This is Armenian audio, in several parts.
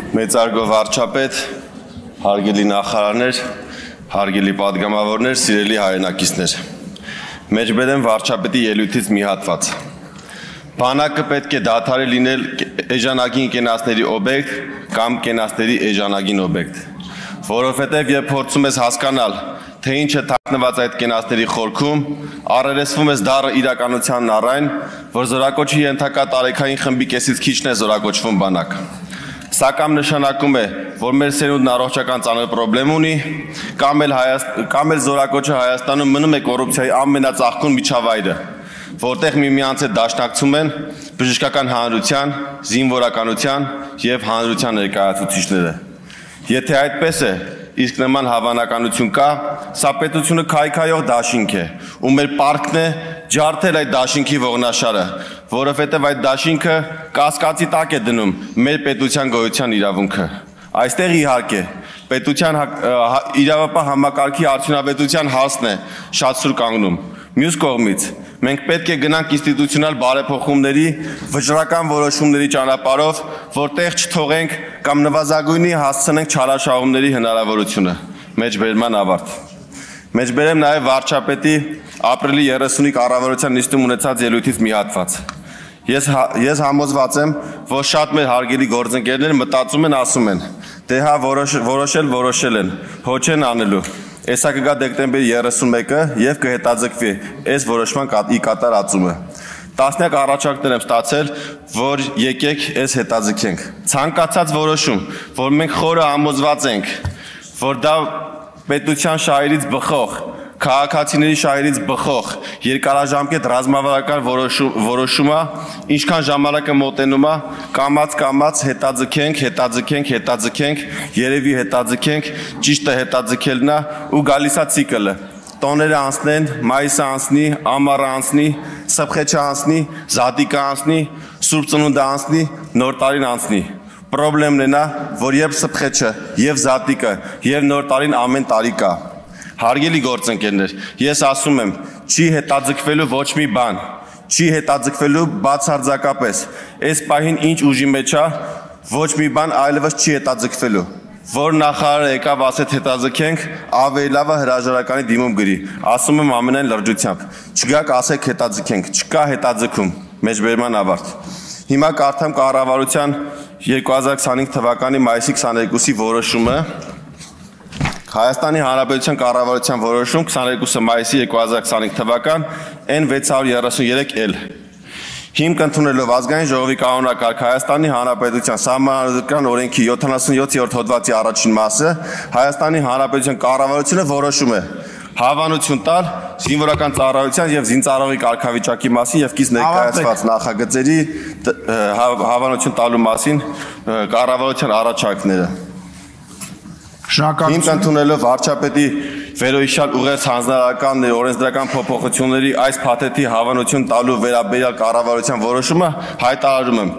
Մեծարգո վարչապետ, հարգելի նախարարներ, հարգելի պատգամավորներ, սիրելի հայրենակիցներ։ Մեջբերեմ վարչապետի ելույթից մի հատված։ Բանակը պետք է դադարի լինել էժանագին կենացների օբյեկտ կամ կենացների էժանագին օբյեկտ, որովհետև երբ փորձում ես հասկանալ, թե ինչ է թաքնված այդ կենացների խորքում, առերեսվում ես դառը իրականությանն առայն, որ զորակոչի ենթակա տարեքային խմբի կեսից քիչն է զորակոչվում բանակ։ Սա կամ նշանակում է, որ մեր սերունդն առողջական ծանր պրոբլեմ ունի, կամ էլ զորակոչը Հայաստանում մնում է կոռուպցիայի ամենածաղկուն միջավայրը, որտեղ միմյանց հետ դաշնակցում են բժշկական հանրության, զինվորականության և հանրության ներկայացուցիչները։ Եթե այդպես է, իսկ նման հավանականություն կա, սա պետությունը քայքայող դաշինք է, ու մեր պարտքն է ջարդել այդ դաշինքի ողնաշարը, որովհետև այդ դաշինքը կասկածի տակ է դնում մեր պետության գոյության իրավունքը։ Այստեղ իհարկե պետության իրավապահ համակարգի արդյունավետության հասն է շատ սուր կանգնում։ Մյուս կողմից մենք պետք է գնանք ինստիտուցիոնալ բարեփոխումների, վճռական որոշումների ճանապարհով, որտեղ չթողենք կամ նվազագույնի հասցնենք չարաշահումների հնարավորությունը։ Մեջբերման ավարտ։ Մեջբերեմ նաև վարչապետի ապրիլի 30-ի կառավարության նիստում ունեցած ելույթից մի հատված։ Ես համոզված եմ, որ շատ մեր հարգելի գործընկերներ մտածում են, ասում են, դե հա որոշել են, հո չեն անելու։ Էսա կգա դեկտեմբերի 31-ը և կհետաձգվի այս որոշման ի կատար ածումը։ Տասնյակ առաջարկներ եմ ստացել, որ եկեք այս հետաձգենք։ Ցանկացած որոշում, որ մենք խորը համոզված ենք, որ դա պետության շահերից բխող, քաղաքացիների շահերից բխող, երկարաժամկետ ռազմավարական որոշում է, ինչքան ժամանակը մոտենում է, կամաց հետաձգենք, երևի հետաձգենք, ճիշտը հետաձգելն է ու գալիս է ցիկլը։ Տոները անցնեն, մայիսը անցնի, ամառը անցնի, սփխեչը անցնի, զատիկը անցնի, Սուրբ Ծնունդը անցնի, Նոր տարին անցնի։ Պրոբլեմն է նա, որ երբ սփխեչը եւ զատիկը եւ Նոր տարին ամեն տարի կա։ Հարգելի գործընկերներ, ես ասում եմ, չի հետաձգվելու ոչ մի բան, չի հետաձգվելու բացարձակապես։ Այս պահին ինչ ուժի մեջ է, ոչ մի բան այլևս չի հետաձգվելու։ Որ նախարարը եկավ ասեց հետաձգենք, ավելի լավ է հրաժարականի դիմում գրի։ Ասում եմ ամենայն լրջությամբ։ Չգաք ասեք հետաձգենք, չկա հետաձգում։ Մեջբերման ավարտ։ Հիմա կարդամ կառավարության 2025 թվականի մայիսի 22-ի որոշումը։ Հայաստանի Հանրապետության կառավարության որոշում 22 մայիսի 2025 թվական N633L։ Հիմք ընդունելով ազգային ժողովի կանոնակարգ Հայաստանի Հանրապետության Սահմանադրական օրենքի 77-րդ հոդվածի առաջին մասը Հայաստանի Հանրապետության կառավարությունը որոշում է հավանություն տալ զինվորական ծառայության և զինծառայողի կարգավիճակի մասին և կից ներկայացված նախագծերի հավանություն տալու մասին կառավարության առաջարկները։ Հիմք ընդունելով վարչապետի վերոհիշյալ ուղերձ հանձնարարական օրենսդրական փոփոխությունների այս փաթեթի հավանություն տալու վերաբերյալ կառավարության որոշումը հայտարարում եմ։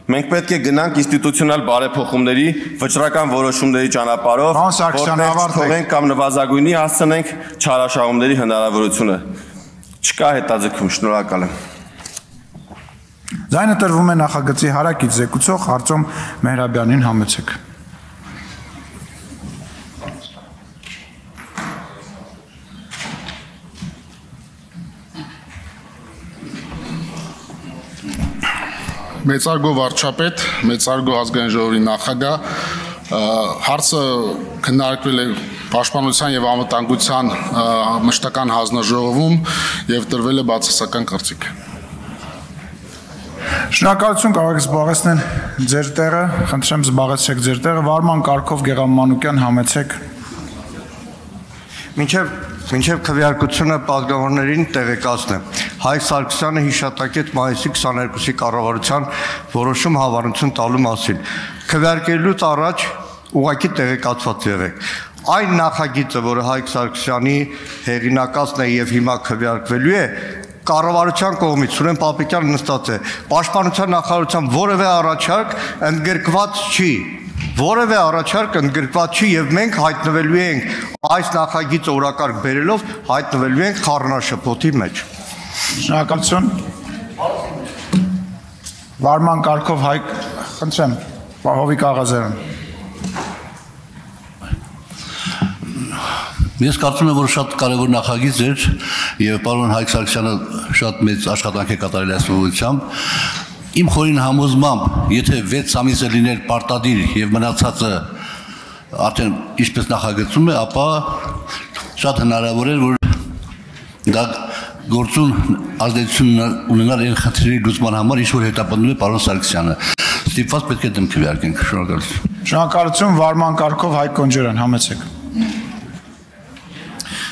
Մենք պետք է գնանք ինստիտուցիոնալ բարեփոխումների, վճռական որոշումների ճանապարհով, որտեղ թողենք կամ նվազագույնի հասցնենք չարաշահումների հնարավորությունը։ Չկա հետաձգում, շնորհակալ եմ։ Ձայնը տրվում է նախագծի հարակից զեկուցող Արտյոմ Մեհրաբյանին, համեցեք։ Մեծարգո վարչապետ, մեծարգո ազգային ժողովի նախագահ, հարցը քննարկվել է Պաշտպանության և անվտանգության մշտական հանձնաժողովում և տրվել է բացասական կարծիք։ Շնորհակալություն, կարող եք զբաղեցնել ձեր տեղը, խնդրեմ զբաղեցրեք ձեր տեղը, վարման կարգով Գեղամ Մանուկյան, համեցեք։ Մինչև քվեարկությունը պատգամավորներին տեղեկացնեմ։ Հայկ Սարգսյանը հիշատակեց մայիսի 22-ի կառավարության որոշում հավանություն տալու մասին։ Քվեարկելուց առաջ ուղղակի տեղեկացված եղեք։ Այն նախագիծը, որը Հայկ Սարգսյանի հեղինակածն է եւ հիմա քվեարկվելու է, կառավարության կողմից Սուրեն Պապիկյանը նստած է։ Պաշտպանության նախարարության որևէ առաջարկ ընդգրկված չի։ Որևէ առաջարկ ընդգրկված չի եւ մենք հայտնվելու ենք այս նախագիծը օրակարգ բերելով հայտնվելու ենք խառնաշփոթի մեջ։ Շնորհակալություն։ Վարման կարգով Հայկ, խնդրեմ, Հովիկ Աղազարյան։ Ես կարծում եմ, որ շատ կարևոր նախագիծ էր եւ պարոն Հայկ Սարգսյանը շատ մեծ աշխատանք է կատարել այս ուղղությամբ։ Իմ խորին համոզմամբ, եթե 6 ամիս լիներ պարտադիր եւ մնացածը արդեն ինչպես նախագծում է, ապա շատ հնարավոր էր, որ դա գործուն ազդեցություն ունենալ այն խնդիրների լուծման համար, ինչ որ հետապնդում է պարոն Սարգսյանը։ Ստիպված պետք է դեմ քվեարկենք, շնորհակալություն։ Շնորհակալություն, վարման կարգով Հայկ Կոնջորյան, համեցեք։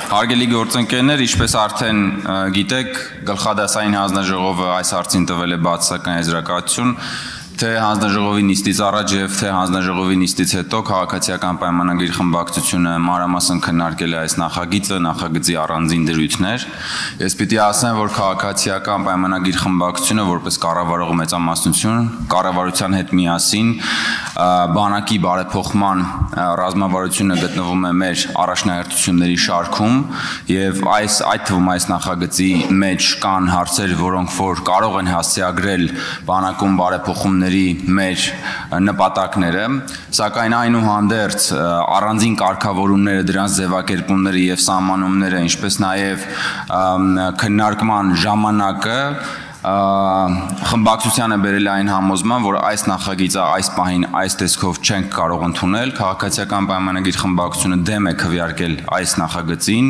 Հարգելի գործընկերներ, ինչպես արդեն գիտեք, գլխադասային հանձնաժողովը այս հարցին տվել է բացասական եզրակացություն, թե հանձնաժողովի նիստից առաջ եւ թե հանձնաժողովի նիստից հետո քաղաքացիական պայմանագրի խմբակցությունը մանրամասն քննարկել է այս նախագիծը, նախագծի առանձին դրույթներ։ Ես պիտի ասեմ, որ քաղաքացիական պայմանագրի խմբակցությունը որպես կառավարող մեծամասնություն, կառավարության հետ միասին բանակի բարեփոխման ռազմավարությունը գտնվում է մեր առաջնահերթությունների շարքում եւ այդ թվում այս նախագծի մեջ կան հարցեր, որոնք որ կարող են հասցեագրել բանակում բարեփոխումների մեր նպատակները, սակայն այնուհանդերձ առանձին կարգավորումները, դրանց ձևակերպումները եւ սահմանումները, ինչպես նաեւ քննարկման ժամանակը խմբակցությանը բերել այն համոզման, որ այս նախագիծը այս պահին այս տեսքով չենք կարող ընդունել, քաղաքացիական պայմանագրի խմբակցությունը դեմ է քվեարկել այս նախագծին,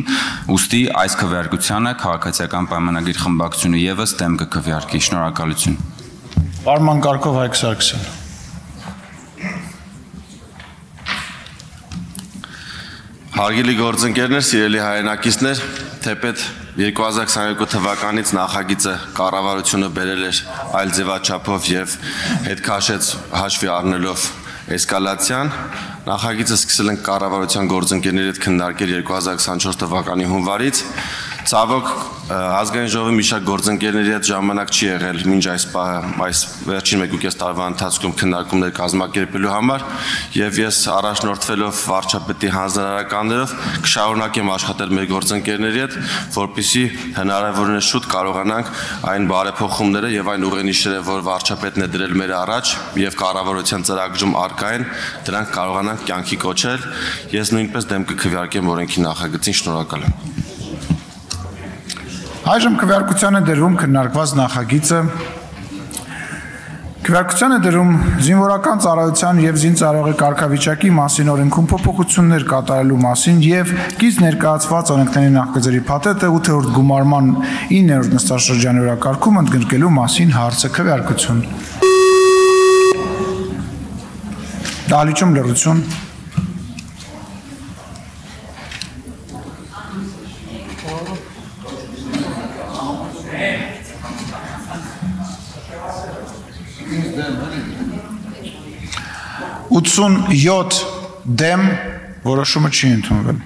ուստի այս քվեարկությանը քաղաքացիական պայմանագրի խմբակցությունը եւս դեմ կքվեարկի։ Շնորհակալություն։ Վարման կարգով Հայկ Սարգսյան։ Հարգելի գործընկերներ, սիրելի հայրենակիցներ, թեպետ 2022 թվականից նախագիծը կառավարությունը բերել էր այլ ձևաչափով եւ հետ քաշեց հաշվի առնելով էսկալացիան, նախագիծը սկսել են կառավարության գործընկերների հետ քննարկել 2024 թվականի հունվարից, ցավոք ազգային ժողովի մի շարք գործընկերների հետ ժամանակ չի եղել մինչ այս վերջին 1.5 տարվա ընթացքում քննարկումներ կազմակերպելու համար եւ ես առաջնորդվելով վարչապետի հանձնարարականներով կշարունակեմ աշխատել մեր գործընկերների հետ, որպեսզի հնարավորինս շուտ կարողանանք այն բարեփոխումները եւ այն ուղենիշերը, որ վարչապետն է դրել մեր առաջ եւ կառավարության ծրագրում արկա են, դրանք կարողանանք կյանքի կոչել։ Ես նույնպես դեմ կքվեարկեմ օրենքի նախագծին։ Շնորհակալ եմ։ Այժմ քվեարկության է դրվում քննարկված նախագիծը։ Քվեարկության է դրում զինվորական ծառայության եւ զինծառայողի կարգավիճակի մասին օրենքում փոփոխություններ կատարելու մասին եւ կից ներկայացված օրենքների նախագծերի փաթեթը 8-րդ գումարման 9-րդ նստաշրջանի օրակարգում ընդգրկելու մասին հարցը քվեարկություն։ Դահլիճում լռություն։ Ութսուն յոթ դեմ որոշումը չի ընդունվել։